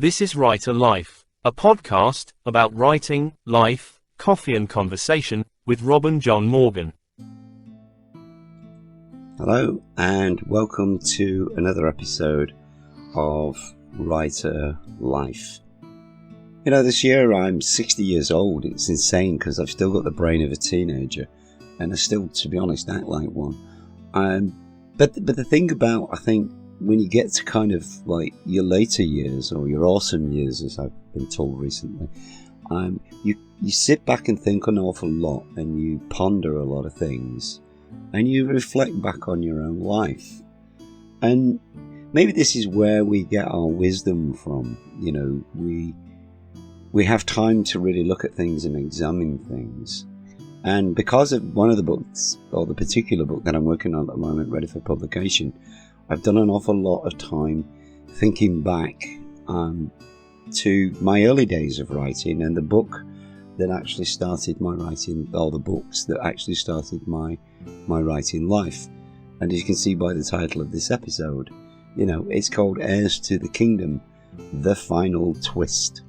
This is Writer Life, a podcast about writing, life, coffee and conversation with Rob and John Morgan. Hello and welcome to another episode of Writer Life. You know, this year I'm 60 years old. It's insane because I've still got the brain of a teenager and I still, to be honest, act like one. But the thing about, I think, when you get to kind of like your later years or your awesome years, as I've been told recently, you sit back and think an awful lot and you ponder a lot of things and you reflect back on your own life. And maybe this is where we get our wisdom from. You know, we have time to really look at things and examine things. And because of one of the books, or the particular book that I'm working on at the moment, ready for publication, I've done an awful lot of time thinking back to my early days of writing and the book that actually started my writing, or the books that actually started my writing life. And as you can see by the title of this episode, you know, it's called Heirs to the Kingdom, The Final Twist.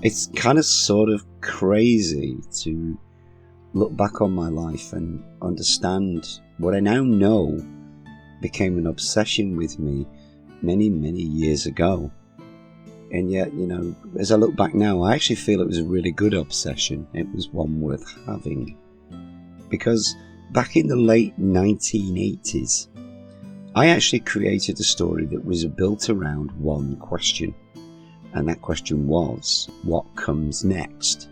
It's kind of sort of crazy to look back on my life and understand what I now know became an obsession with me many, many years ago. And yet, you know, as I look back now, I actually feel it was a really good obsession. It was one worth having. Because back in the late 1980s, I actually created a story that was built around one question. And that question was, what comes next?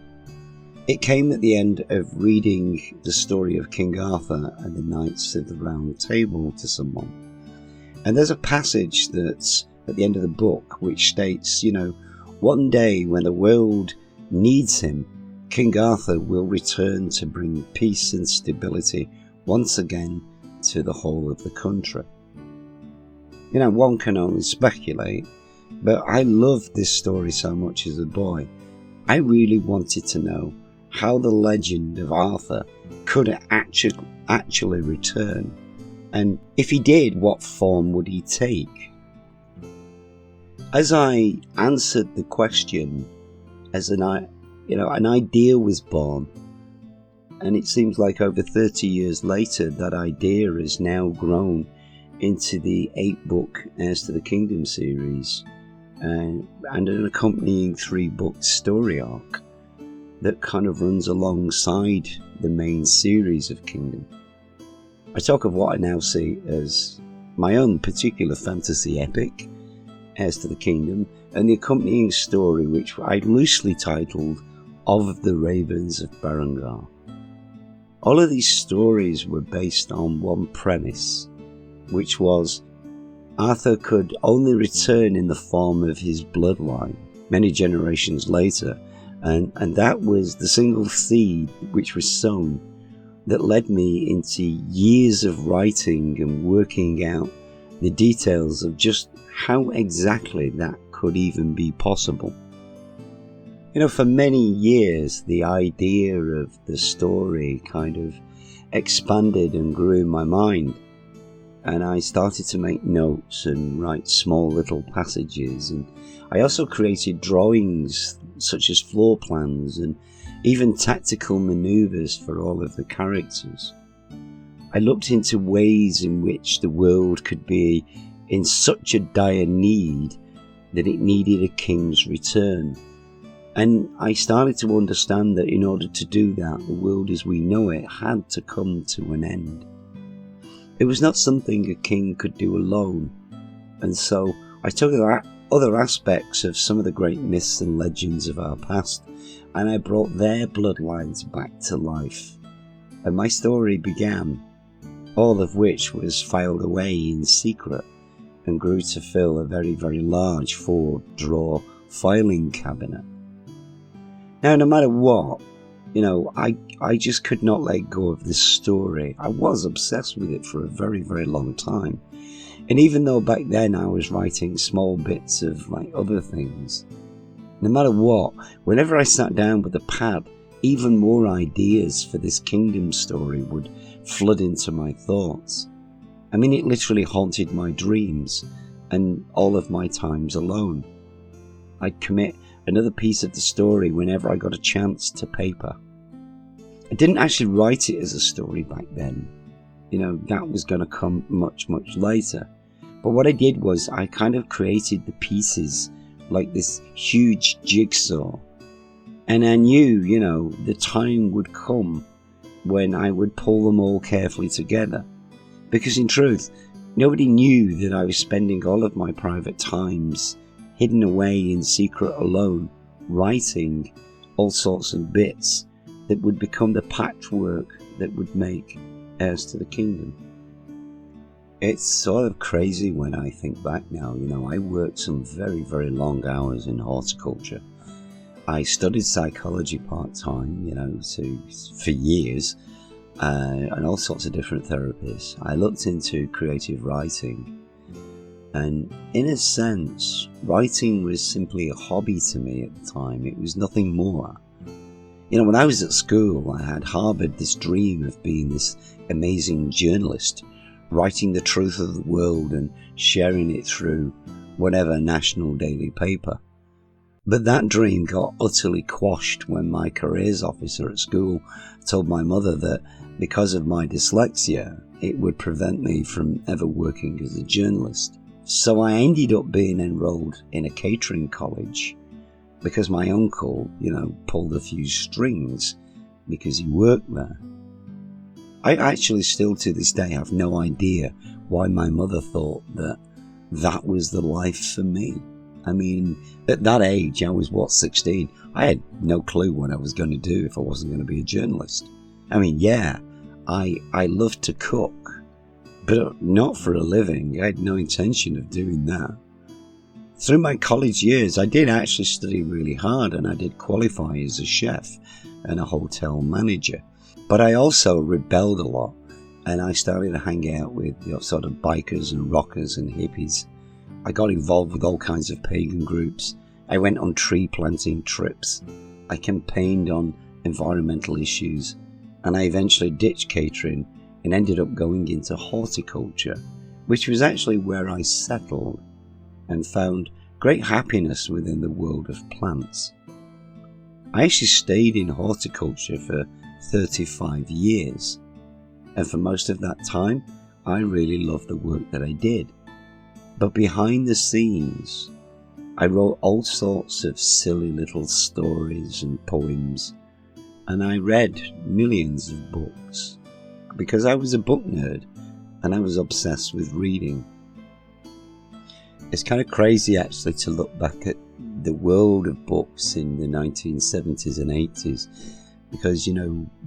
It came at the end of reading the story of King Arthur and the Knights of the Round Table to someone. And there's a passage that's at the end of the book which states, you know, one day when the world needs him, King Arthur will return to bring peace and stability once again to the whole of the country. You know, one can only speculate, but I loved this story so much as a boy. I really wanted to know how the legend of Arthur could actually return, and if he did, what form would he take? As I answered the question, an idea was born, and it seems like over 30 years later that idea has now grown into the 8-book Heirs to the Kingdom series and an accompanying 3-book story arc that kind of runs alongside the main series of Kingdom. I talk of what I now see as my own particular fantasy epic, Heirs to the Kingdom, and the accompanying story which I loosely titled Of the Ravens of Berengar. All of these stories were based on one premise, which was Arthur could only return in the form of his bloodline many generations later, and that was the single seed which was sown that led me into years of writing and working out the details of just how exactly that could even be possible. You know, for many years the idea of the story kind of expanded and grew in my mind, and I started to make notes and write small little passages, and I also created drawings such as floor plans and even tactical maneuvers for all of the characters. I looked into ways in which the world could be in such a dire need that it needed a king's return. And I started to understand that in order to do that, the world as we know it had to come to an end. It was not something a king could do alone. And so I took other aspects of some of the great myths and legends of our past, and I brought their bloodlines back to life. And my story began, all of which was filed away in secret and grew to fill a very, very large 4-drawer filing cabinet. Now, no matter what, you know, I just could not let go of this story. I was obsessed with it for a very, very long time. And even though back then I was writing small bits of like other things, no matter what, whenever I sat down with a pad, even more ideas for this kingdom story would flood into my thoughts. I mean, it literally haunted my dreams and all of my times alone. I'd commit another piece of the story whenever I got a chance to paper. I didn't actually write it as a story back then. That was going to come much, much later. But what I did was I kind of created the pieces like this huge jigsaw. And I knew, the time would come when I would pull them all carefully together. Because in truth, nobody knew that I was spending all of my private times hidden away in secret alone, writing all sorts of bits that would become the patchwork that would make Heirs to the Kingdom. It's sort of crazy when I think back now. I worked some very, very long hours in horticulture. I studied psychology part-time, for years, and all sorts of different therapies. I looked into creative writing, and in a sense, writing was simply a hobby to me at the time. It was nothing more. When I was at school, I had harbored this dream of being this amazing journalist, writing the truth of the world and sharing it through whatever national daily paper. But that dream got utterly quashed when my careers officer at school told my mother that because of my dyslexia, it would prevent me from ever working as a journalist. So I ended up being enrolled in a catering college because my uncle, pulled a few strings because he worked there. I actually still to this day have no idea why my mother thought that that was the life for me. I mean, at that age, I was 16? I had no clue what I was going to do if I wasn't going to be a journalist. I mean, yeah, I loved to cook, but not for a living. I had no intention of doing that. Through my college years, I did actually study really hard, and I did qualify as a chef and a hotel manager. But I also rebelled a lot, and I started to hang out with sort of bikers and rockers and hippies. I got involved with all kinds of pagan groups. I went on tree planting trips. I campaigned on environmental issues, and I eventually ditched catering and ended up going into horticulture, which was actually where I settled and found great happiness within the world of plants. I actually stayed in horticulture for 35 years, and for most of that time I really loved the work that I did. But behind the scenes, I wrote all sorts of silly little stories and poems, and I read millions of books because I was a book nerd and I was obsessed with reading. It's kind of crazy actually to look back at the world of books in the 1970s and 80s because,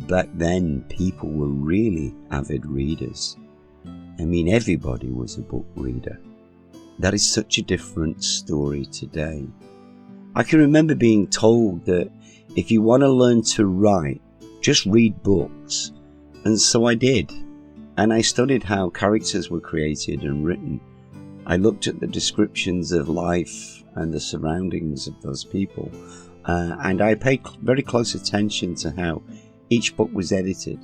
back then people were really avid readers. I mean, everybody was a book reader. That is such a different story today. I can remember being told that if you want to learn to write, just read books. And so I did. And I studied how characters were created and written. I looked at the descriptions of life and the surroundings of those people. And I paid very close attention to how each book was edited,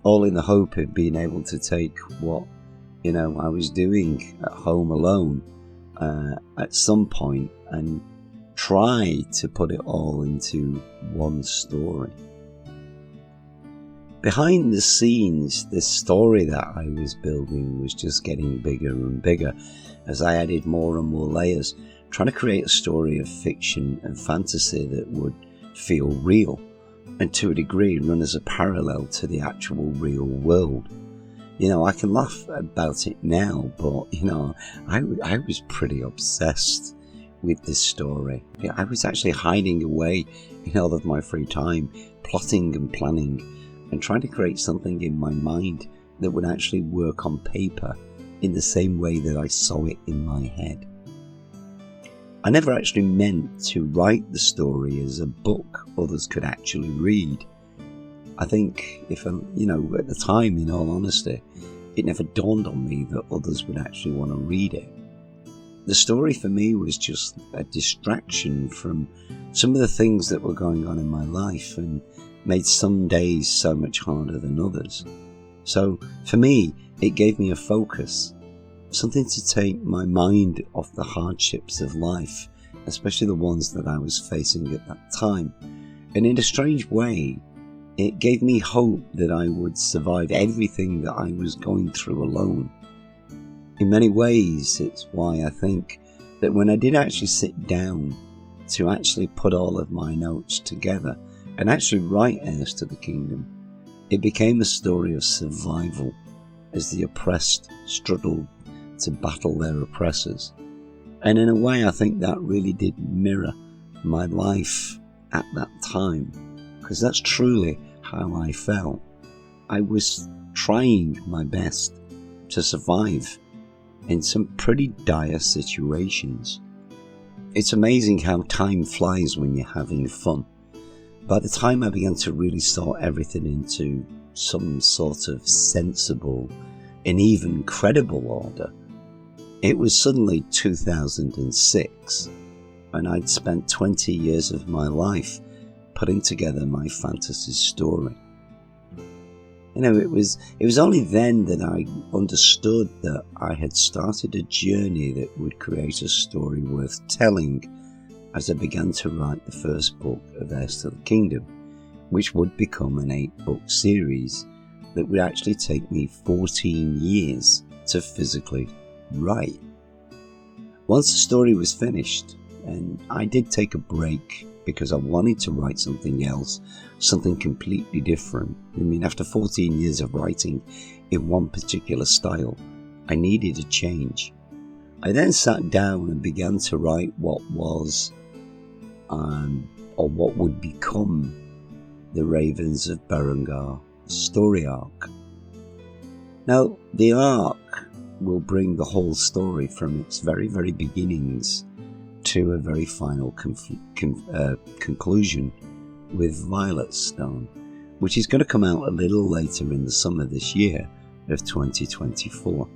all in the hope of being able to take what I was doing at home alone at some point and try to put it all into one story. Behind the scenes, this story that I was building was just getting bigger and bigger as I added more and more layers, trying to create a story of fiction and fantasy that would feel real and to a degree run as a parallel to the actual real world. I can laugh about it now, but, I was pretty obsessed with this story. I was actually hiding away in all of my free time, plotting and planning, and trying to create something in my mind that would actually work on paper in the same way that I saw it in my head. I never actually meant to write the story as a book others could actually read. I think at the time, in all honesty, it never dawned on me that others would actually want to read it. The story for me was just a distraction from some of the things that were going on in my life and made some days so much harder than others. So for me, it gave me a focus, something to take my mind off the hardships of life especially the ones that I was facing at that time. And in a strange way, it gave me hope that I would survive everything that I was going through alone. In many ways, it's why I think that when I did actually sit down to actually put all of my notes together and actually write Heirs to the Kingdom, it became a story of survival as the oppressed struggled to battle their oppressors. And in a way, I think that really did mirror my life at that time, because that's truly how I felt. I was trying my best to survive in some pretty dire situations. It's amazing how time flies when you're having fun. By the time I began to really sort everything into some sort of sensible and even credible order, it was suddenly 2006, and I'd spent 20 years of my life putting together my fantasy story. It was only then that I understood that I had started a journey that would create a story worth telling as I began to write the first book of Heirs to the Kingdom, which would become an 8-book series that would actually take me 14 years to physically write. Once the story was finished, and I did take a break because I wanted to write something else, something completely different. After 14 years of writing in one particular style, I needed a change. I then sat down and began to write what was, or what would become, the Ravens of Berengar story arc. Now, the arc will bring the whole story from its very, very beginnings to a very final conclusion with Violet Stone, which is going to come out a little later in the summer this year of 2024.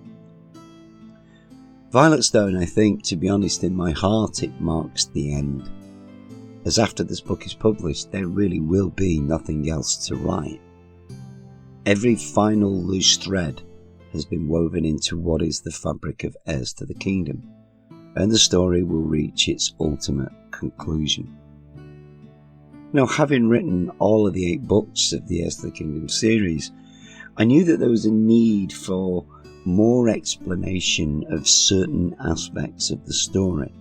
Violet Stone, I think, to be honest, in my heart, it marks the end. As after this book is published, there really will be nothing else to write. Every final loose thread has been woven into what is the fabric of Heirs to the Kingdom, and the story will reach its ultimate conclusion. Now, having written all of the 8 books of the Heirs to the Kingdom series, I knew that there was a need for more explanation of certain aspects of the story.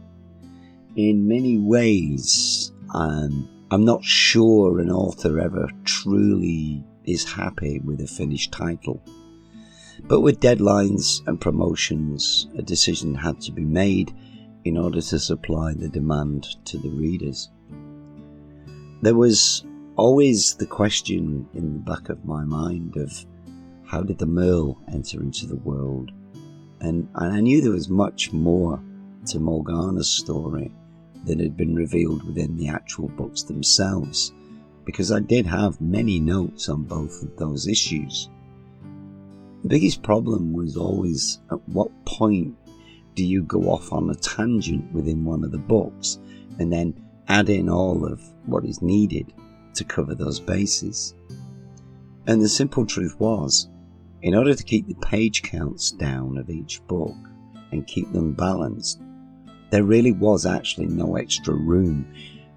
In many ways, I'm not sure an author ever truly is happy with a finished title. But with deadlines and promotions, a decision had to be made in order to supply the demand to the readers. There was always the question in the back of my mind of how did the Merle enter into the world? And I knew there was much more to Morgana's story than had been revealed within the actual books themselves, because I did have many notes on both of those issues. The biggest problem was always, at what point do you go off on a tangent within one of the books and then add in all of what is needed to cover those bases? And the simple truth was, in order to keep the page counts down of each book and keep them balanced, there really was actually no extra room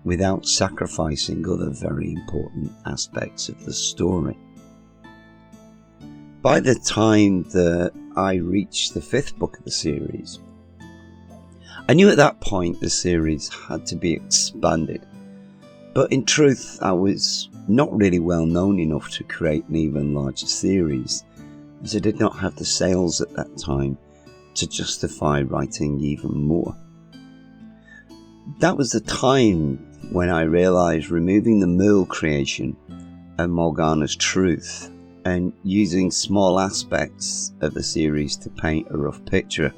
without sacrificing other very important aspects of the story. By the time that I reached the 5th book of the series, I knew at that point the series had to be expanded. But in truth, I was not really well known enough to create an even larger series, as I did not have the sales at that time to justify writing even more. That was the time when I realised removing the Merle creation and Morgana's truth and using small aspects of the series to paint a rough picture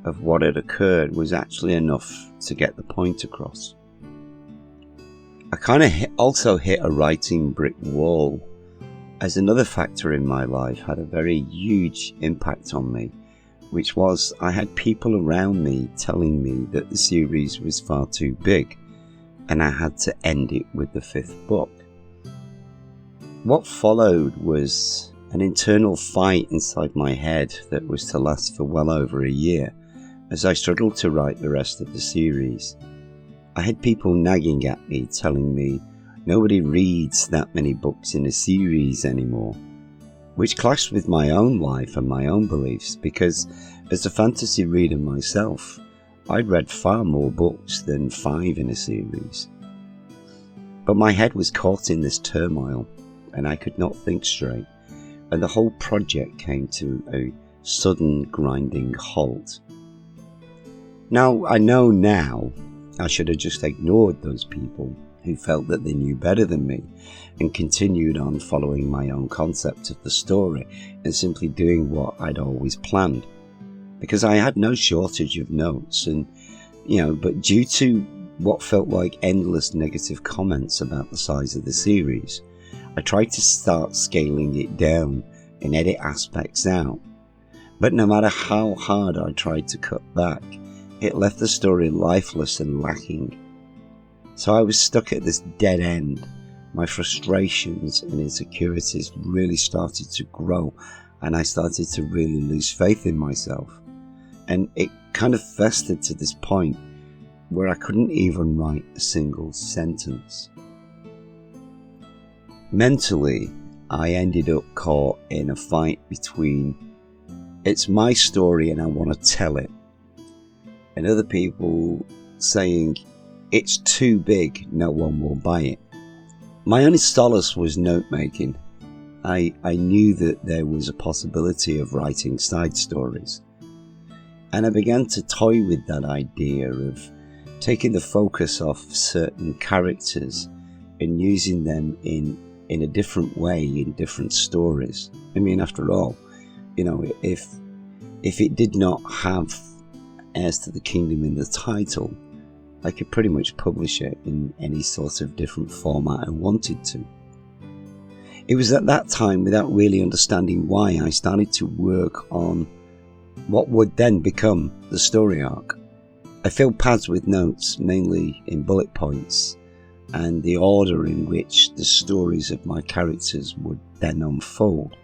of what had occurred was actually enough to get the point across. I kind of also hit a writing brick wall, as another factor in my life had a very huge impact on me, which was I had people around me telling me that the series was far too big and I had to end it with the 5th book. What followed was an internal fight inside my head that was to last for well over a year as I struggled to write the rest of the series. I had people nagging at me, telling me nobody reads that many books in a series anymore, which clashed with my own life and my own beliefs, because as a fantasy reader myself, I'd read far more books than 5 in a series. But my head was caught in this turmoil, and I could not think straight, and the whole project came to a sudden grinding halt. Now, I know now I should have just ignored those people who felt that they knew better than me and continued on following my own concept of the story and simply doing what I'd always planned. Because I had no shortage of notes but due to what felt like endless negative comments about the size of the series, I tried to start scaling it down and edit aspects out. But no matter how hard I tried to cut back, it left the story lifeless and lacking. So I was stuck at this dead end. My frustrations and insecurities really started to grow, and I started to really lose faith in myself. And it kind of festered to this point where I couldn't even write a single sentence. Mentally, I ended up caught in a fight between it's my story and I want to tell it, and other people saying it's too big, no one will buy it. My only solace was note-making. I knew that there was a possibility of writing side stories, and I began to toy with that idea of taking the focus off certain characters and using them in a different way in different stories. I mean, after all, if it did not have Heirs to the Kingdom in the title, I could pretty much publish it in any sort of different format I wanted to. It was at that time, without really understanding why, I started to work on what would then become the story arc. I filled pads with notes, mainly in bullet points, and the order in which the stories of my characters would then unfold.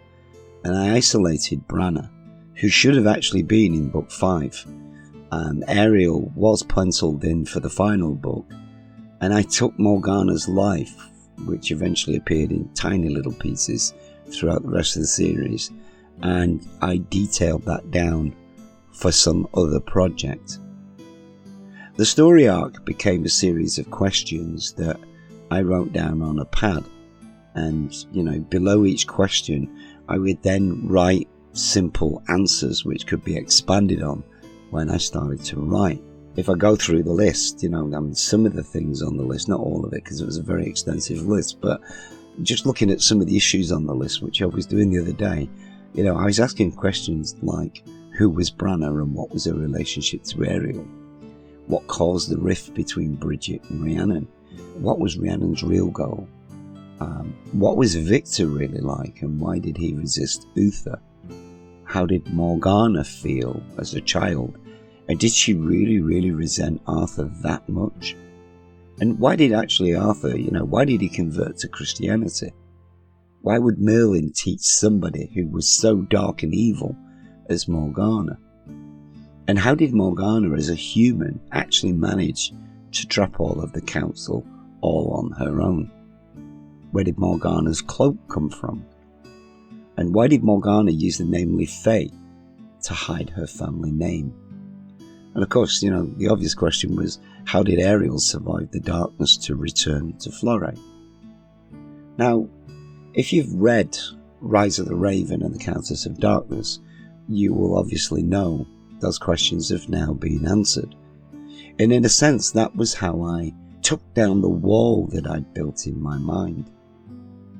And I isolated Branagh, who should have actually been in book 5. Ariel was penciled in for the final book, and I took Morgana's life, which eventually appeared in tiny little pieces throughout the rest of the series, and I detailed that down for some other project. The story arc became a series of questions that I wrote down on a pad, and below each question I would then write simple answers which could be expanded on when I started to write. If I go through the list, some of the things on the list, not all of it because it was a very extensive list, but just looking at some of the issues on the list, which I was doing the other day, I was asking questions like, who was Branagh and what was her relationship to Ariel? What caused the rift between Bridget and Rhiannon? What was Rhiannon's real goal? What was Victor really like, and why did he resist Uther? How did Morgana feel as a child? And did she really, really resent Arthur that much? And why did actually Arthur, why did he convert to Christianity? Why would Merlin teach somebody who was so dark and evil as Morgana? And how did Morgana as a human actually manage to trap all of the council all on her own? Where did Morgana's cloak come from? And why did Morgana use the name Faye to hide her family name? And of course, the obvious question was, how did Ariel survive the darkness to return to Florey? Now, if you've read Rise of the Raven and the Countess of Darkness, you will obviously know those questions have now been answered. And in a sense, that was how I took down the wall that I'd built in my mind.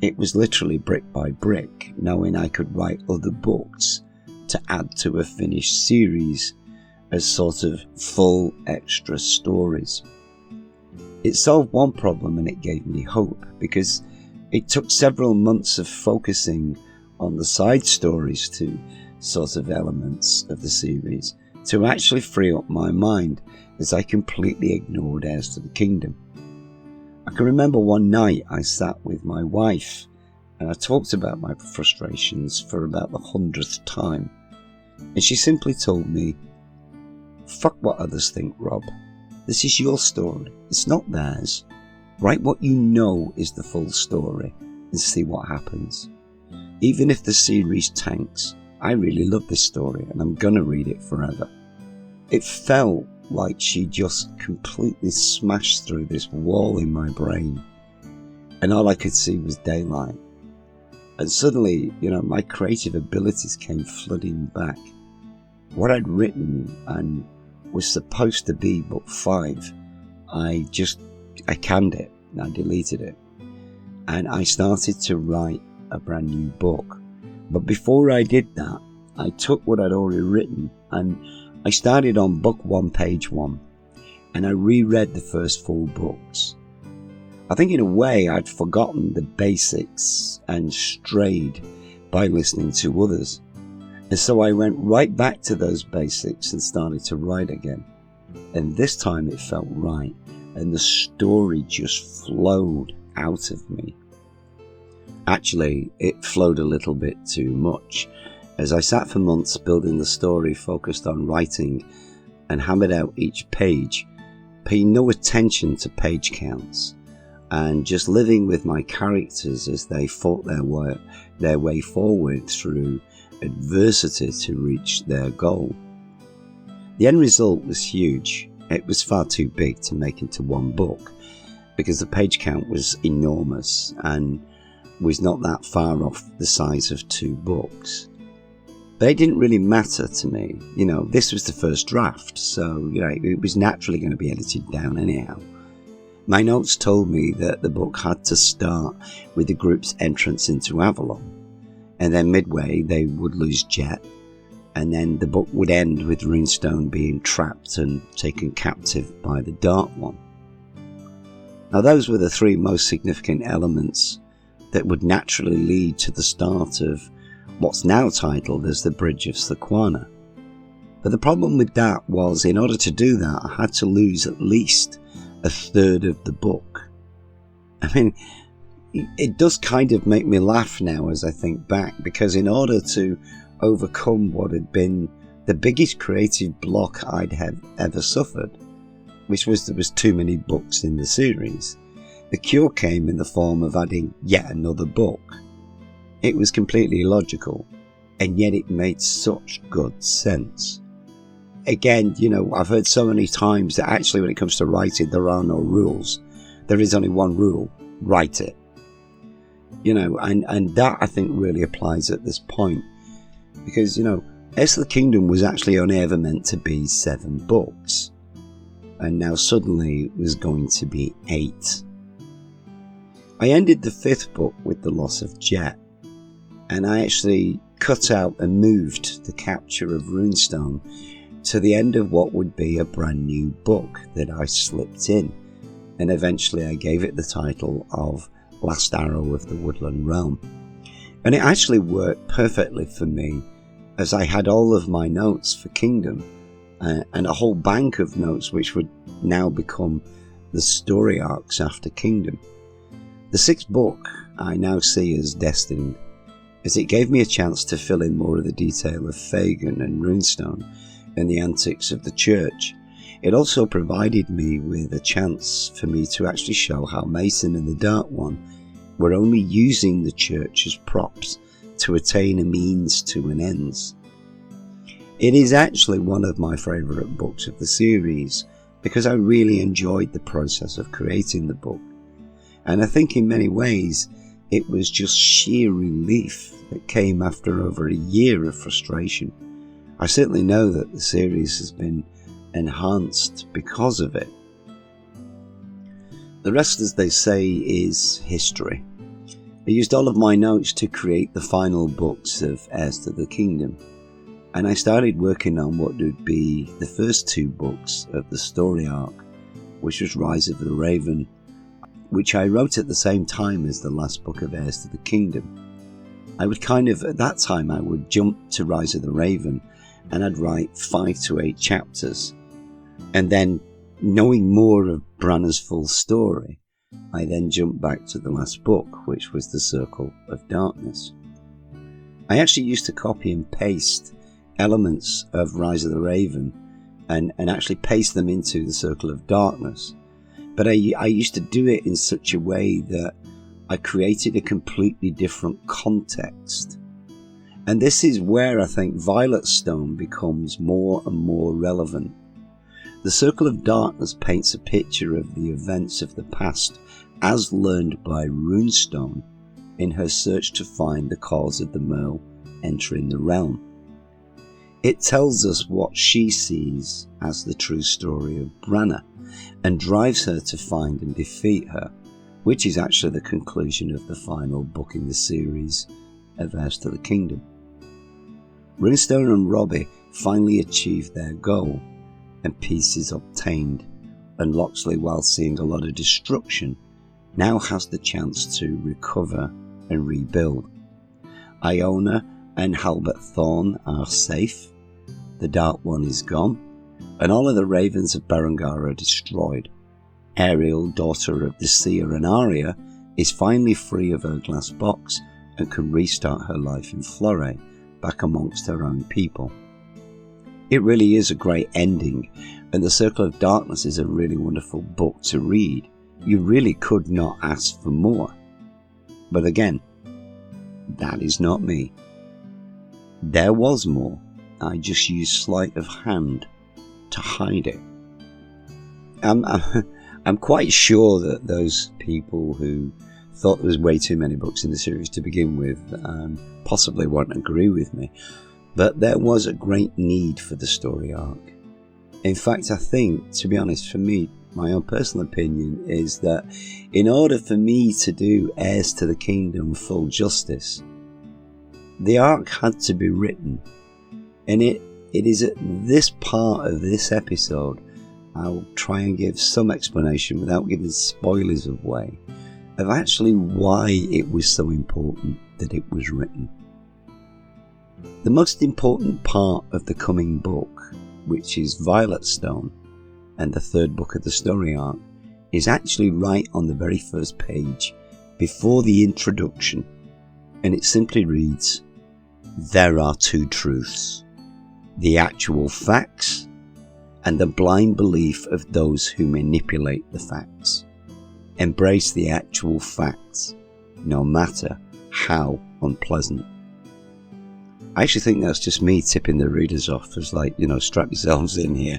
It was literally brick by brick, knowing I could write other books to add to a finished series as sort of full extra stories. It solved one problem and it gave me hope, because it took several months of focusing on the side stories to sort of elements of the series to actually free up my mind, as I completely ignored Heirs to the Kingdom. I can remember one night I sat with my wife and I talked about my frustrations for about the 100th time, and she simply told me, "Fuck what others think, Rob. This is your story. It's not theirs. Write what you know is the full story and see what happens. Even if the series tanks, I really love this story and I'm gonna read it forever. It felt like she just completely smashed through this wall in my brain, and all I could see was daylight. And suddenly, my creative abilities came flooding back. What I'd written and was supposed to be book 5, I canned it, I deleted it, and I started to write a brand new book. But before I did that, I took what I'd already written and I started on book 1, page 1, and I reread the first 4 books. I think in a way I'd forgotten the basics and strayed by listening to others. And so I went right back to those basics and started to write again. And this time it felt right, and the story just flowed out of me. Actually, it flowed a little bit too much, as I sat for months building the story focused on writing and hammered out each page, paying no attention to page counts, and just living with my characters as they fought their way forward through adversity to reach their goal. The end result was huge. It was far too big to make into one book, because the page count was enormous and was not that far off the size of 2 books. But it didn't really matter to me. This was the first draft, so it was naturally going to be edited down anyhow. My notes told me that the book had to start with the group's entrance into Avalon, and then midway they would lose Jet, and then the book would end with Runestone being trapped and taken captive by the Dark One. Now those were the 3 most significant elements that would naturally lead to the start of what's now titled as the Bridge of Slaquana. But the problem with that was, in order to do that, I had to lose at least a third of the book. I mean, it does kind of make me laugh now as I think back, because in order to overcome what had been the biggest creative block I'd have ever suffered, which was there was too many books in the series, the cure came in the form of adding yet another book. It was completely illogical, and yet it made such good sense. Again, I've heard so many times that actually when it comes to writing, there are no rules. There is only one rule: write it. And that I think really applies at this point. Because, Heirs of the Kingdom was actually only ever meant to be 7 books. And now suddenly it was going to be 8. I ended the 5th book with the loss of Jet. And I actually cut out and moved the capture of Runestone to the end of what would be a brand new book that I slipped in. And eventually I gave it the title of Last Arrow of the Woodland Realm. And it actually worked perfectly for me, as I had all of my notes for Kingdom and a whole bank of notes which would now become the story arcs after Kingdom. The 6th book I now see as destined, as it gave me a chance to fill in more of the detail of Fagin and Runestone and the antics of the church. It also provided me with a chance for me to actually show how Mason and the Dark One were only using the church as props to attain a means to an ends. It is actually one of my favourite books of the series, because I really enjoyed the process of creating the book. And I think in many ways it was just sheer relief that came after over a year of frustration. I certainly know that the series has been enhanced because of it. The rest, as they say, is history. I used all of my notes to create the final books of Heirs to the Kingdom, and I started working on what would be the first 2 books of the story arc, which was Rise of the Raven, which I wrote at the same time as the last book of Heirs to the Kingdom. I would at that time I would jump to Rise of the Raven and I'd write 5 to 8 chapters, and then, knowing more of Branna's full story, I then jumped back to the last book, which was The Circle of Darkness. I actually used to copy and paste elements of Rise of the Raven and actually paste them into the Circle of Darkness. But I used to do it in such a way that I created a completely different context. And this is where I think Violet Stone becomes more and more relevant. The Circle of Darkness paints a picture of the events of the past as learned by Runestone in her search to find the cause of the Merle entering the realm. It tells us what she sees as the true story of Branna and drives her to find and defeat her, which is actually the conclusion of the final book in the series of Heirs to the Kingdom. Runestone and Robbie finally achieve their goal and peace is obtained, and Locksley, while seeing a lot of destruction, now has the chance to recover and rebuild. Iona and Halbert Thorne are safe, the Dark One is gone, and all of the Ravens of Berengar are destroyed. Ariel, daughter of the seer and Arya, is finally free of her glass box and can restart her life in Florey, back amongst her own people. It really is a great ending, and The Circle of Darkness is a really wonderful book to read. You really could not ask for more. But again, that is not me. There was more. I just used sleight of hand to hide it. I'm quite sure that those people who thought there was way too many books in the series to begin with possibly won't agree with me, but there was a great need for the story arc. In fact, I think, to be honest, for me, my own personal opinion is that in order for me to do Heirs to the Kingdom full justice, the arc had to be written. And it is at this part of this episode I'll try and give some explanation without giving spoilers away of actually why it was so important that it was written. The most important part of the coming book, which is Violet Stone, and the third book of the story arc, is actually right on the very first page before the introduction, and it simply reads, "There are two truths, the actual facts and the blind belief of those who manipulate the facts. Embrace the actual facts, no matter how unpleasant." I actually think that's just me tipping the readers off as like, strap yourselves in here.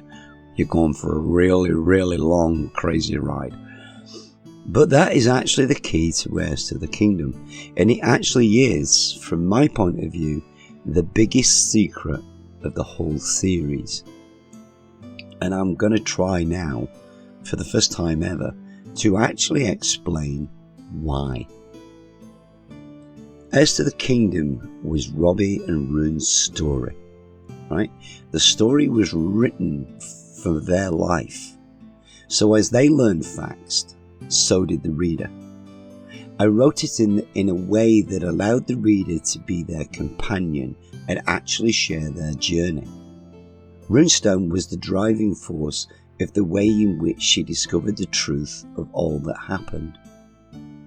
You're going for a really, really long, crazy ride. But that is actually the key to Heirs to the Kingdom. And it actually is, from my point of view, the biggest secret of the whole series. And I'm going to try now, for the first time ever, to actually explain why. Heirs to the Kingdom was Robbie and Rune's story, right? The story was written for their life. So as they learned facts, so did the reader. I wrote it in a way that allowed the reader to be their companion and actually share their journey. Runestone was the driving force of the way in which she discovered the truth of all that happened.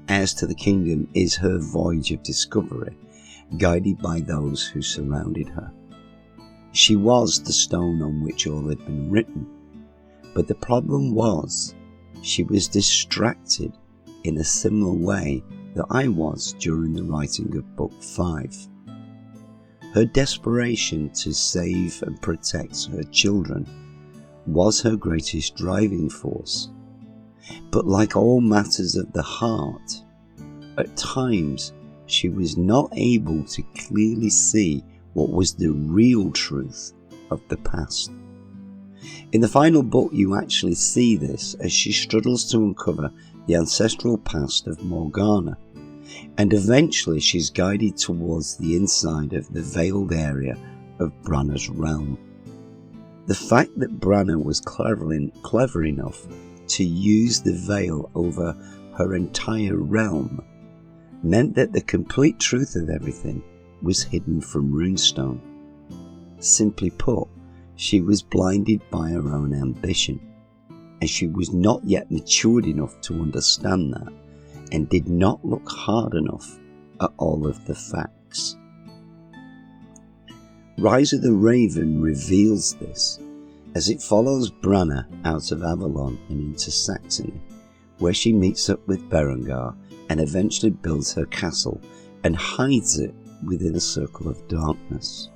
Heirs to the Kingdom is her voyage of discovery, guided by those who surrounded her. She was the stone on which all had been written, but the problem was she was distracted in a similar way that I was during the writing of Book 5. Her desperation to save and protect her children was her greatest driving force. But like all matters of the heart, at times she was not able to clearly see what was the real truth of the past. In the final book you actually see this as she struggles to uncover the ancestral past of Morgana, and eventually she's guided towards the inside of the veiled area of Branna's realm. The fact that Branna was clever enough to use the veil over her entire realm meant that the complete truth of everything was hidden from Runestone. Simply put, she was blinded by her own ambition, and she was not yet matured enough to understand that, and did not look hard enough at all of the facts. Rise of the Raven reveals this, as it follows Branna out of Avalon and into Saxony, where she meets up with Berengar and eventually builds her castle and hides it within a circle of darkness.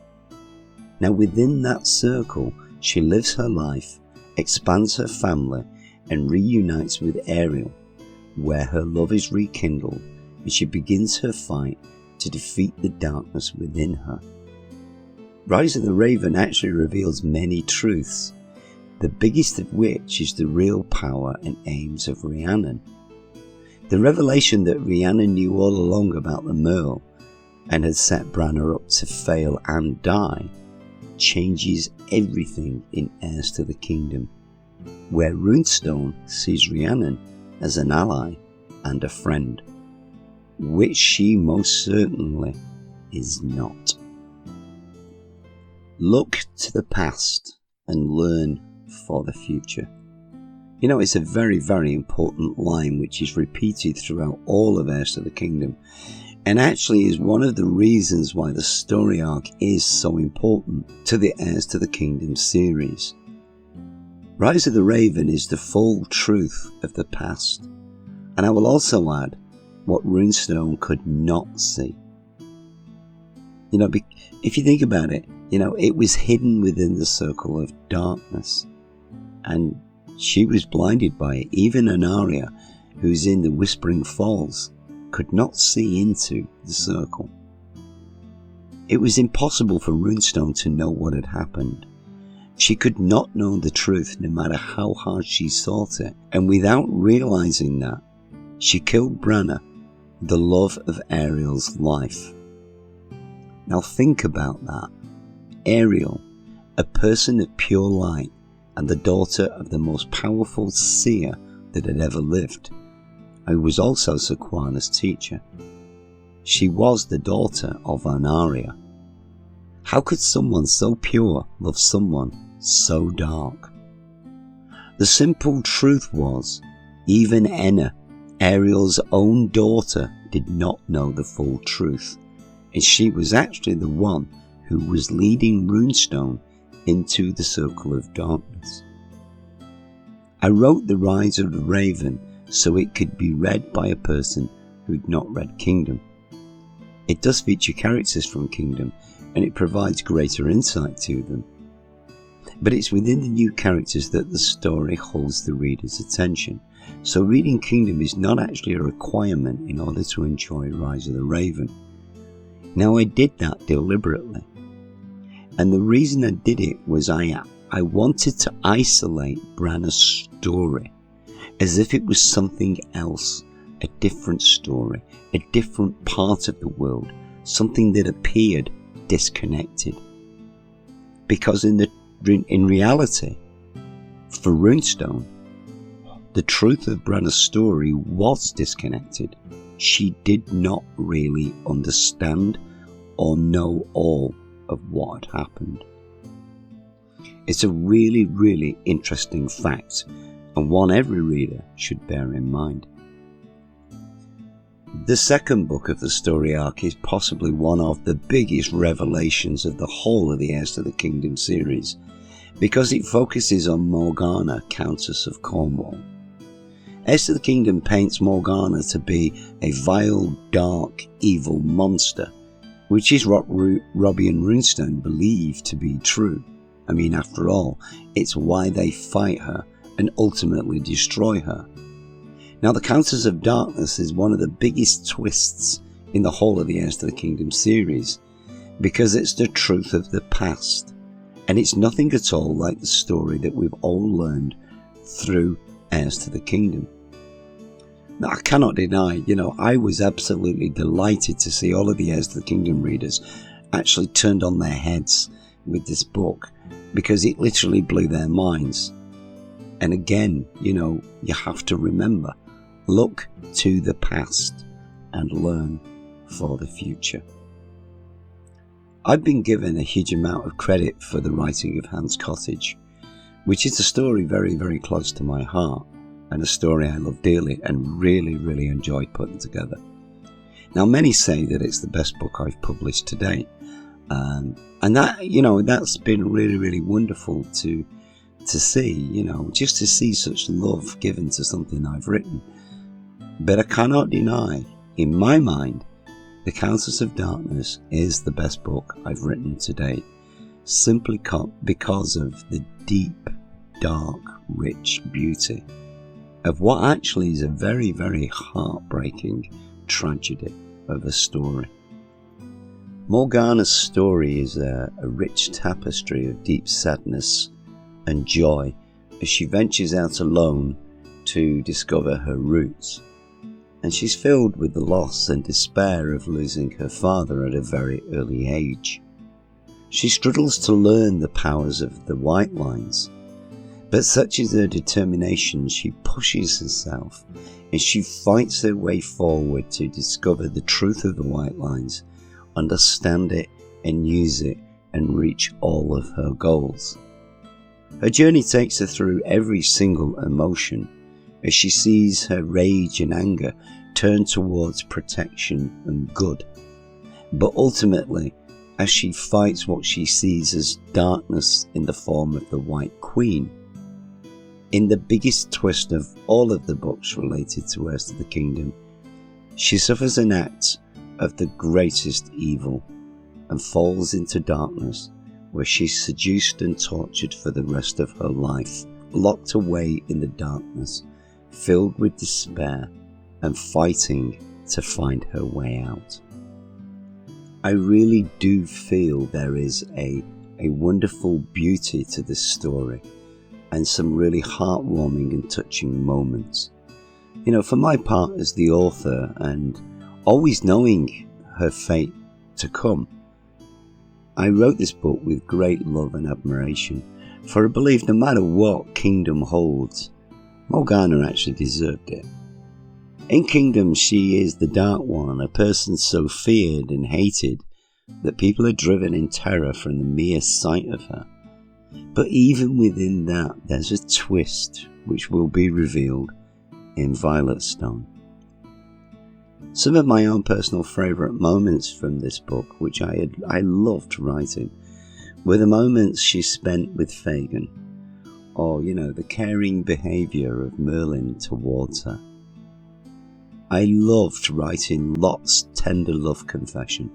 Now within that circle, she lives her life, expands her family, and reunites with Ariel, where her love is rekindled and she begins her fight to defeat the darkness within her. Rise of the Raven actually reveals many truths, the biggest of which is the real power and aims of Rhiannon. The revelation that Rhiannon knew all along about the Merle and had set Branna up to fail and die changes everything in Heirs to the Kingdom, where Runestone sees Rhiannon as an ally and a friend, which she most certainly is not. Look to the past and learn for the future. You know, it's a very, very important line which is repeated throughout all of Heirs to the Kingdom, and actually is one of the reasons why the story arc is so important to the Heirs to the Kingdom series. Rise of the Raven is the full truth of the past, and I will also add what Runestone could not see. You know, if you think about it, you know, it was hidden within the circle of darkness, and she was blinded by it. Even Anaria, who's in the Whispering Falls, could not see into the circle. It was impossible for Runestone to know what had happened. She could not know the truth no matter how hard she sought it, and without realizing that, she killed Branna, the love of Ariel's life. Now think about that. Ariel, a person of pure light and the daughter of the most powerful seer that had ever lived, who was also Sequana's teacher. She was the daughter of Anaria. How could someone so pure love someone so dark? The simple truth was, even Enna, Ariel's own daughter, did not know the full truth, and she was actually the one who was leading Runestone into the circle of darkness. I wrote The Rise of the Raven so it could be read by a person who'd not read Kingdom. It does feature characters from Kingdom, and it provides greater insight to them. But it's within the new characters that the story holds the reader's attention. So reading Kingdom is not actually a requirement in order to enjoy Rise of the Raven. Now I did that deliberately. And the reason I did it was I wanted to isolate Branna's story as if it was something else, a different story, a different part of the world, something that appeared disconnected. Because in reality, for Runestone, the truth of Branna's story was disconnected. She did not really understand or know all of what had happened. It's a really, really interesting fact, and one every reader should bear in mind. The second book of the story arc is possibly one of the biggest revelations of the whole of the Heirs to the Kingdom series, because it focuses on Morgana, Countess of Cornwall. Heirs to the Kingdom paints Morgana to be a vile, dark, evil monster, which is what Robbie and Runestone believe to be true. I mean, after all, it's why they fight her and ultimately destroy her. Now, the Countess of Darkness is one of the biggest twists in the whole of the Heirs to the Kingdom series, because it's the truth of the past, and it's nothing at all like the story that we've all learned through Heirs to the Kingdom. Now, I cannot deny, I was absolutely delighted to see all of the Heirs to the Kingdom readers actually turned on their heads with this book, because it literally blew their minds. And again, you have to remember, look to the past and learn for the future. I've been given a huge amount of credit for the writing of Hans Cottage, which is a story very, very close to my heart, and a story I love dearly and really, really enjoyed putting together. Now, many say that it's the best book I've published to date, and that, that's been really, really wonderful to to see, just to see such love given to something I've written. But I cannot deny, in my mind, The Countess of Darkness is the best book I've written to date, simply because of the deep, dark, rich beauty of what actually is a very, very heartbreaking tragedy of a story. Morgana's story is a rich tapestry of deep sadness and joy as she ventures out alone to discover her roots. And she's filled with the loss and despair of losing her father at a very early age. She struggles to learn the powers of the white lines, but such is her determination, she pushes herself and she fights her way forward to discover the truth of the white lines, understand it and use it and reach all of her goals. Her journey takes her through every single emotion as she sees her rage and anger turn towards protection and good. But ultimately, as she fights what she sees as darkness in the form of the White Queen, in the biggest twist of all of the books related to Heirs to the Kingdom, she suffers an act of the greatest evil and falls into darkness, where she's seduced and tortured for the rest of her life, locked away in the darkness, filled with despair and fighting to find her way out. I really do feel there is a wonderful beauty to this story and some really heartwarming and touching moments. For my part as the author, and always knowing her fate to come, I wrote this book with great love and admiration, for I believe no matter what Kingdom holds, Morgana actually deserved it. In Kingdom, she is the Dark One, a person so feared and hated that people are driven in terror from the mere sight of her. But even within that, there's a twist which will be revealed in Violet Stone. Some of my own personal favourite moments from this book, which I loved writing, were the moments she spent with Fagin, or, the caring behaviour of Merlin towards her. I loved writing Lot's tender love confession.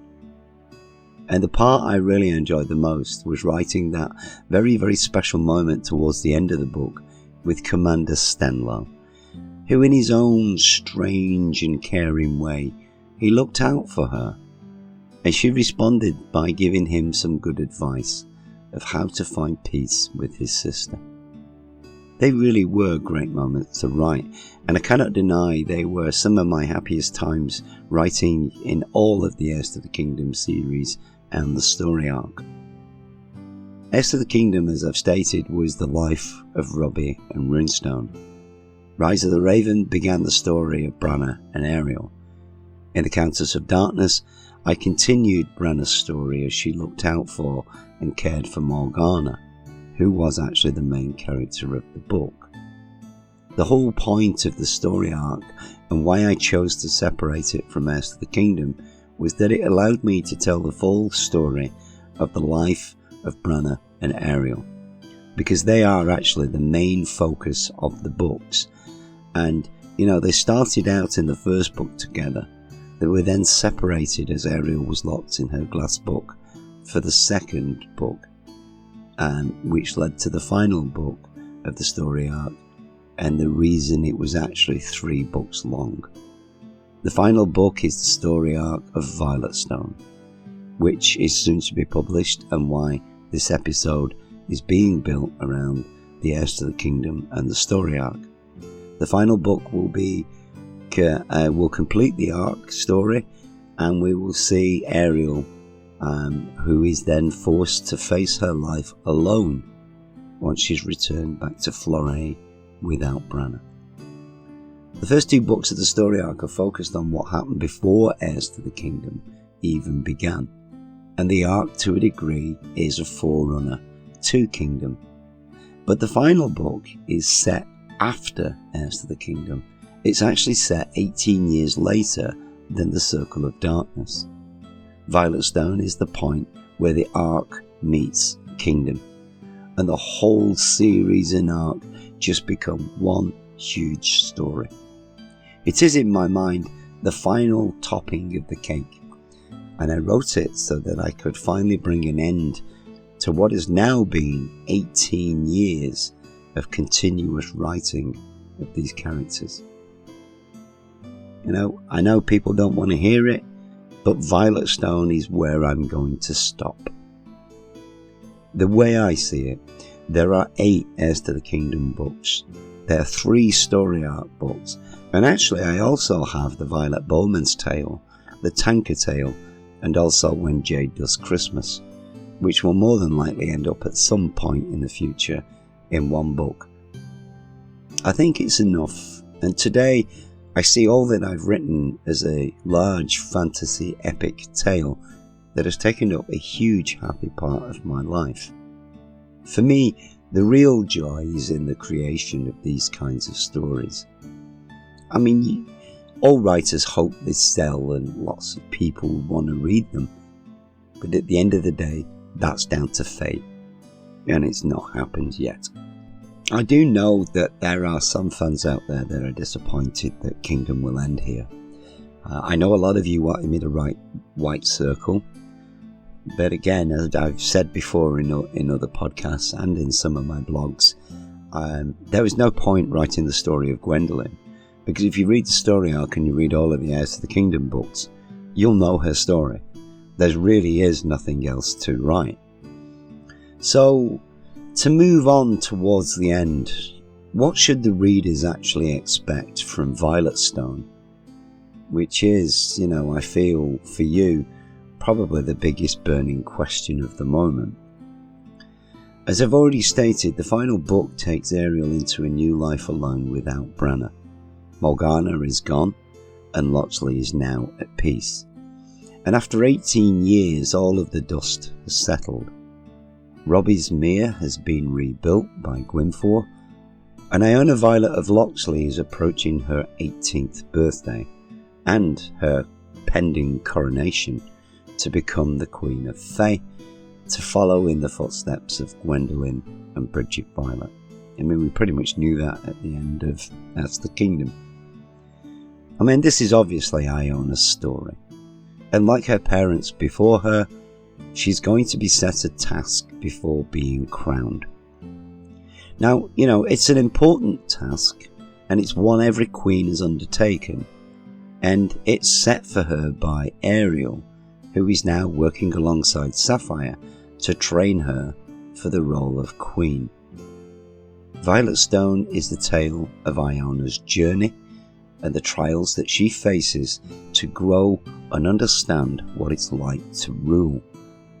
And the part I really enjoyed the most was writing that very, very special moment towards the end of the book with Commander Stenlow, who in his own strange and caring way, he looked out for her, and she responded by giving him some good advice of how to find peace with his sister. They really were great moments to write, and I cannot deny they were some of my happiest times writing in all of the Heirs to the Kingdom series and the story arc. Heirs to the Kingdom, as I've stated, was the life of Robbie and Runestone. Rise of the Raven began the story of Branna and Ariel. In The Countess of Darkness, I continued Branna's story as she looked out for and cared for Morgana, who was actually the main character of the book. The whole point of the story arc, and why I chose to separate it from Heirs to the Kingdom, was that it allowed me to tell the full story of the life of Branna and Ariel, because they are actually the main focus of the books. And, they started out in the first book together. They were then separated as Ariel was locked in her glass book for the second book, which led to the final book of the story arc, and the reason it was actually 3 books long. The final book is the story arc of Violet Stone, which is soon to be published, and why this episode is being built around the Heirs to the Kingdom and the story arc. The final book will complete the arc story, and we will see Ariel, who is then forced to face her life alone once she's returned back to Florey without Branna. The first 2 books of the story arc are focused on what happened before Heirs to the Kingdom even began, and the arc to a degree is a forerunner to Kingdom. But the final book is set after Heirs to the Kingdom. It's actually set 18 years later than the Circle of Darkness. Violet Stone is the point where the arc meets Kingdom. and the whole series and arc just become one huge story. It is, in my mind, the final topping of the cake, and I wrote it so that I could finally bring an end to what has now been 18 years of continuous writing of these characters. I know people don't want to hear it, but Violet Stone is where I'm going to stop. The way I see it, there are 8 Heirs to the Kingdom books. There are 3 story arc books, and actually I also have the Violet Bowman's Tale, the Tanker Tale, and also When Jade Does Christmas, which will more than likely end up at some point in the future in one book. I think it's enough, and today I see all that I've written as a large fantasy epic tale that has taken up a huge happy part of my life. For me, the real joy is in the creation of these kinds of stories. I mean, all writers hope they sell and lots of people want to read them, but at the end of the day, that's down to fate, and it's not happened yet. I do know that there are some fans out there that are disappointed that Kingdom will end here. I know a lot of you wanted me to write White Circle, but again, as I've said before in other podcasts and in some of my blogs, there was no point writing the story of Gwendolyn, because if you read the story arc and you read all of the Heirs to the Kingdom books, you'll know her story. There really is nothing else to write. So, to move on towards the end, what should the readers actually expect from Violet Stone? Which is, I feel, for you, probably the biggest burning question of the moment. As I've already stated, the final book takes Ariel into a new life alone without Branna. Morgana is gone, and Locksley is now at peace. And after 18 years, all of the dust has settled. Robbie's Mere has been rebuilt by Gwynfor, and Iona Violet of Locksley is approaching her 18th birthday and her pending coronation to become the Queen of Fae, to follow in the footsteps of Gwendolyn and Bridget Violet. I mean, we pretty much knew that at the end of That's the Kingdom. I mean, this is obviously Iona's story, and like her parents before her, she's going to be set a task before being crowned. Now, it's an important task, and it's one every queen has undertaken, and it's set for her by Ariel, who is now working alongside Sapphire to train her for the role of queen. Violet Stone is the tale of Iona's journey and the trials that she faces to grow and understand what it's like to rule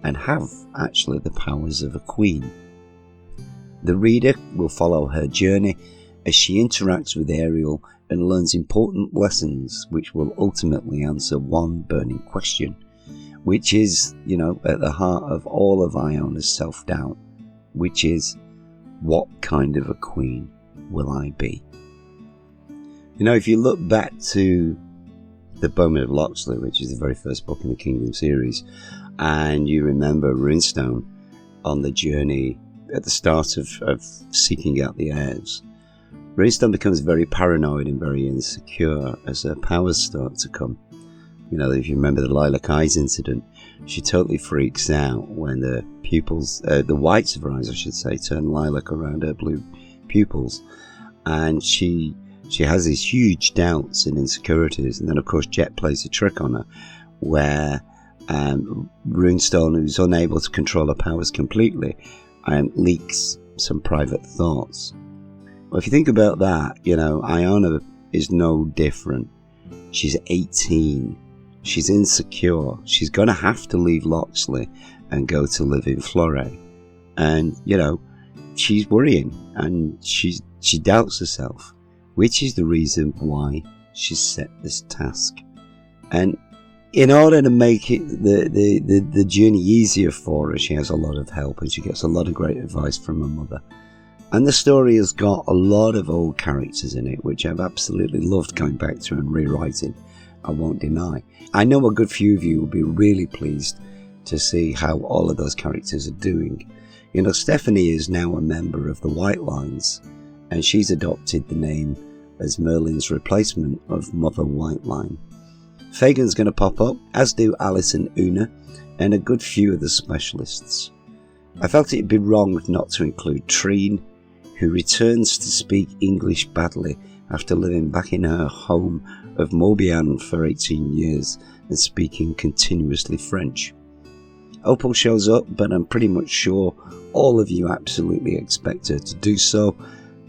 and have actually the powers of a queen. The reader will follow her journey as she interacts with Ariel and learns important lessons which will ultimately answer one burning question, which is, at the heart of all of Iona's self-doubt, which is, what kind of a queen will I be? If you look back to The Bowman of Locksley, which is the very first book in the Kingdom series, and you remember Runestone on the journey at the start of seeking out the heirs, Runestone becomes very paranoid and very insecure as her powers start to come. If you remember the Lilac Eyes incident, she totally freaks out when the pupils, the whites of her eyes, I should say, turn lilac around her blue pupils, and she has these huge doubts and insecurities. And then, of course, Jet plays a trick on her, where Runestone, who's unable to control her powers completely, leaks some private thoughts. Well, if you think about that, Iona is no different. She's 18. She's insecure. She's going to have to leave Locksley and go to live in Florey. And, she's worrying and she doubts herself, which is the reason why she's set this task. And in order to make it the journey easier for her, she has a lot of help and she gets a lot of great advice from her mother. And the story has got a lot of old characters in it, which I've absolutely loved going back to and rewriting, I won't deny. I know a good few of you will be really pleased to see how all of those characters are doing, Stephanie is now a member of the White Lines, and she's adopted the name as Merlin's replacement of Mother Whiteline. Fagan's going to pop up, as do Alice and Una, and a good few of the specialists. I felt it'd be wrong not to include Trine, who returns to speak English badly after living back in her home of Morbihan for 18 years and speaking continuously French. Opal shows up, but I'm pretty much sure all of you absolutely expect her to do so,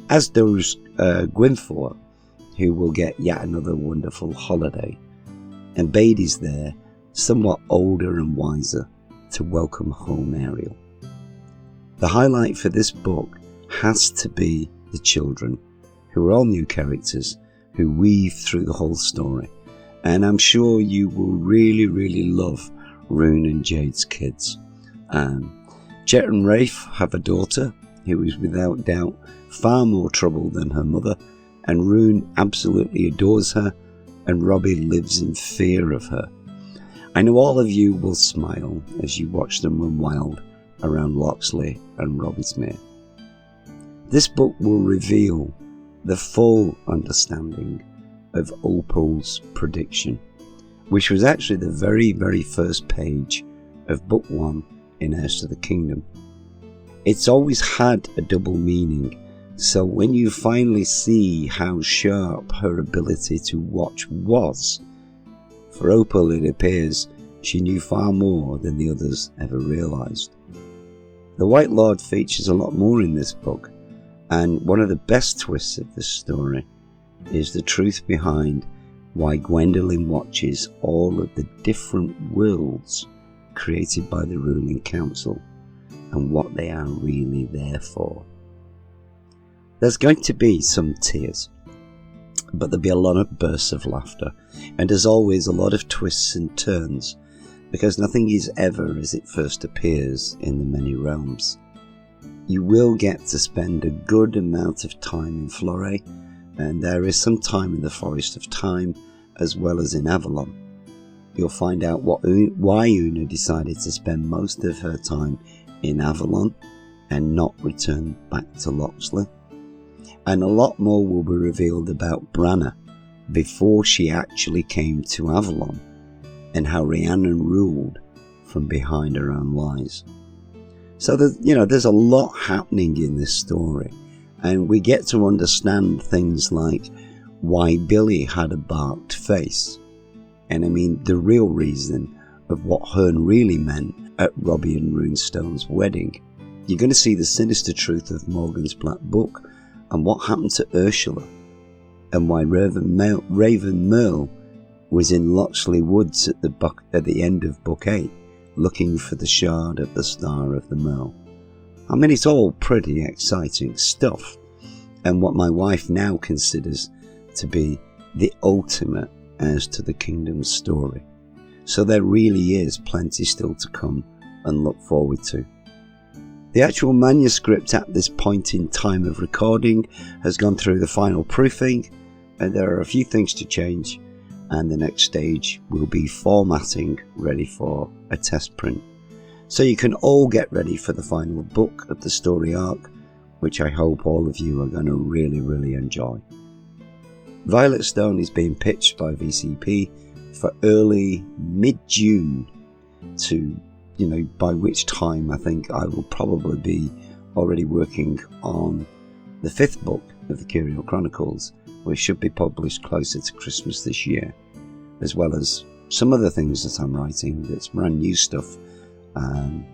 as does Gwynfor, who will get yet another wonderful holiday. And Beatty's there, somewhat older and wiser, to welcome home Ariel. The highlight for this book has to be the children, who are all new characters who weave through the whole story, and I'm sure you will really love Rune and Jade's kids. Jet and Rafe have a daughter who is without doubt far more trouble than her mother, and Rune absolutely adores her, and Robbie lives in fear of her. I know all of you will smile as you watch them run wild around Loxley and Robbie'smere. This book will reveal the full understanding of Opal's prediction, which was actually the very first page of book 1 in Heirs to the Kingdom. It's always had a double meaning, so when you finally see how sharp her ability to watch was, for Opal it appears she knew far more than the others ever realised. The White Lord features a lot more in this book, and one of the best twists of this story is the truth behind why Gwendolyn watches all of the different worlds created by the ruling council and what they are really there for. There's going to be some tears, but there'll be a lot of bursts of laughter, and as always a lot of twists and turns, because nothing is ever as it first appears in the many realms. You will get to spend a good amount of time in Florey, and there is some time in the Forest of Time as well as in Avalon. You'll find out why Una decided to spend most of her time in Avalon and not return back to Loxley. And a lot more will be revealed about Branna before she actually came to Avalon, and how Rhiannon ruled from behind her own lies. So there's a lot happening in this story, and we get to understand things like why Billy had a barked face, and I mean the real reason of what Hearn really meant at Robbie and Runestone's wedding. You're going to see the sinister truth of Morgan's Black Book and what happened to Ursula, and why Raven Merle was in Loxley Woods at the end of Book 8, looking for the shard of the Star of the Merle. I mean, it's all pretty exciting stuff, and what my wife now considers to be the ultimate Heirs to the Kingdom story. So there really is plenty still to come and look forward to. The actual manuscript at this point in time of recording has gone through the final proofing, and there are a few things to change, and the next stage will be formatting ready for a test print. So you can all get ready for the final book of the story arc, which I hope all of you are going to really enjoy. Violet Stone is being pitched by VCP for early mid-June to, by which time I think I will probably be already working on the 5th book of the Curial Chronicles, which should be published closer to Christmas this year, as well as some other things that I'm writing that's brand new stuff, and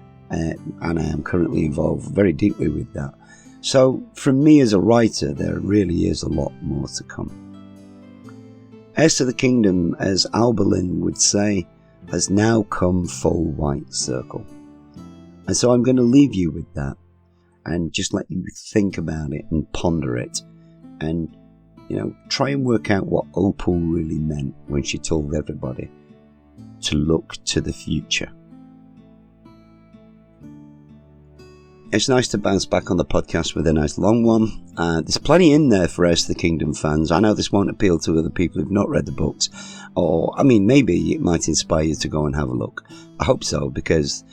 I am currently involved very deeply with that. So from me as a writer, there really is a lot more to come. Heirs to the Kingdom, as Alberlin would say, has now come full white circle. And so I'm going to leave you with that and just let you think about it and ponder it, and try and work out what Opal really meant when she told everybody to look to the future. It's nice to bounce back on the podcast with a nice long one. There's plenty in there for Heirs to the Kingdom fans. I know this won't appeal to other people who've not read the books, or maybe it might inspire you to go and have a look. I hope so, because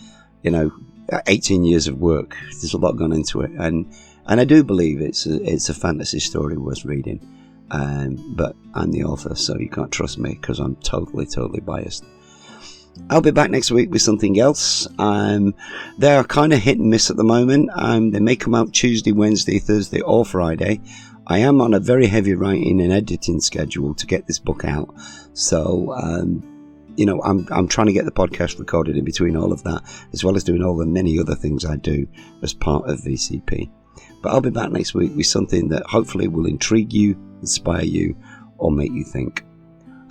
18 years of work. There's a lot gone into it, and I do believe it's a fantasy story worth reading. But I'm the author, so you can't trust me because I'm totally biased. I'll be back next week with something else. They are kind of hit and miss at the moment. They may come out Tuesday, Wednesday, Thursday, or Friday. I am on a very heavy writing and editing schedule to get this book out. So, I'm trying to get the podcast recorded in between all of that, as well as doing all the many other things I do as part of VCP. But I'll be back next week with something that hopefully will intrigue you, inspire you, or make you think.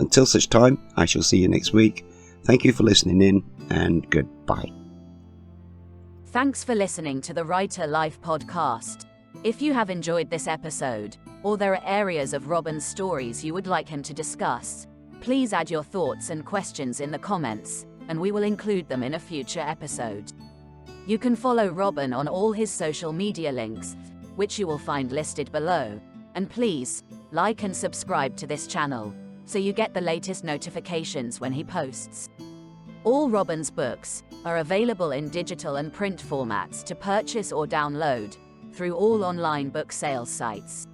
Until such time, I shall see you next week. Thank you for listening in, and goodbye. Thanks for listening to the Writer Life podcast. If you have enjoyed this episode, or there are areas of Robin's stories you would like him to discuss, please add your thoughts and questions in the comments, and we will include them in a future episode. You can follow Robin on all his social media links, which you will find listed below, and please, like and subscribe to this channel, so you get the latest notifications when he posts. All Robin's books are available in digital and print formats to purchase or download through all online book sales sites.